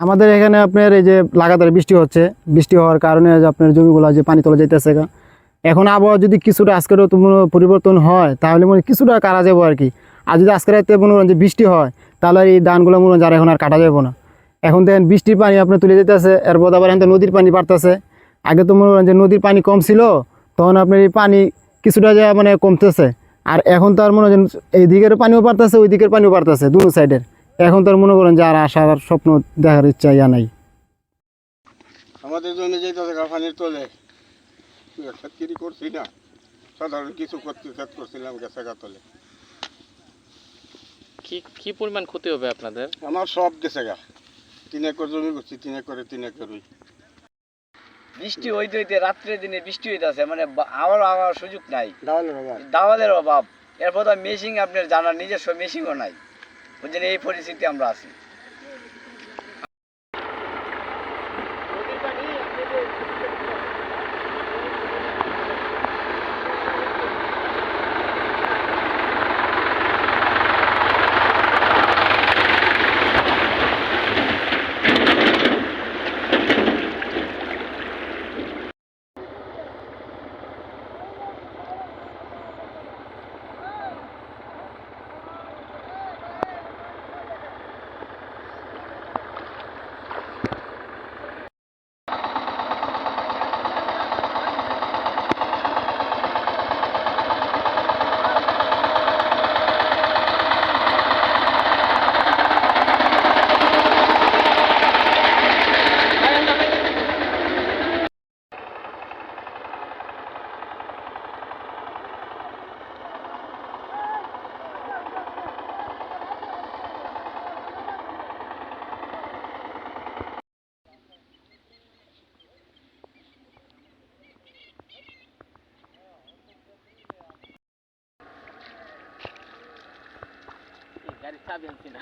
আমাদের এখানে আপনার এই যে লাগাতার বৃষ্টি হচ্ছে, বৃষ্টি হওয়ার কারণে যে আপনার জমিগুলো যে পানি তোলা যাইতেছে গা। এখন আবহাওয়া যদি কিছুটা আজকেরও তো মনে হয় পরিবর্তন হয় তাহলে মনে হয় কিছুটা কাটা যাবো আর কি। আর যদি আজকে রাতে মনে করেন যে বৃষ্টি হয় তাহলে আর এই ধানগুলো মনে হয় যারা এখন আর কাটা যাবো না। এখন দেখেন বৃষ্টির পানি আপনার তুলে যেতেছে, এরপর আবার এখান থেকে নদীর পানি বাড়তেছে। আগে তো মনে করেন যে নদীর পানি কম ছিল, তখন আপনার এই পানি কিছুটা যে মানে কমতেছে। আর এখন তো আর মনে হয় যে এই দিকের পানিও বাড়তেছে, ওই দিকের পানিও বাড়তেছে, দুটো সাইডের। এখন তো আর মনে করেন যে আর আসার আর স্বপ্ন দেখার ইচ্ছা ইয়া নাই। আমাদের জন্য যেতে পানির তোলে ক্ষেতকিরি করছি না, সাধারণ কিছু করতে করছিলাম গেছে গা তোলে। কি কি পরিমাণ ক্ষতি হবে আপনাদের? আমার সব গেছে গা, 3 একর জমি করছি, 3 একরে 3 একরই। বৃষ্টি হইতে হইতে রাত্রে দিনে বৃষ্টি হইতেছে, মানে আবার সুযোগ নাই, দাওয়ালের অভাব। এরপর তো মেশিন আপনার জানার নিজস্ব মেশিনও নাই, বুঝছেন, এই পরিস্থিতি আমরা আছি। গাড়ি চাবি আনছি না।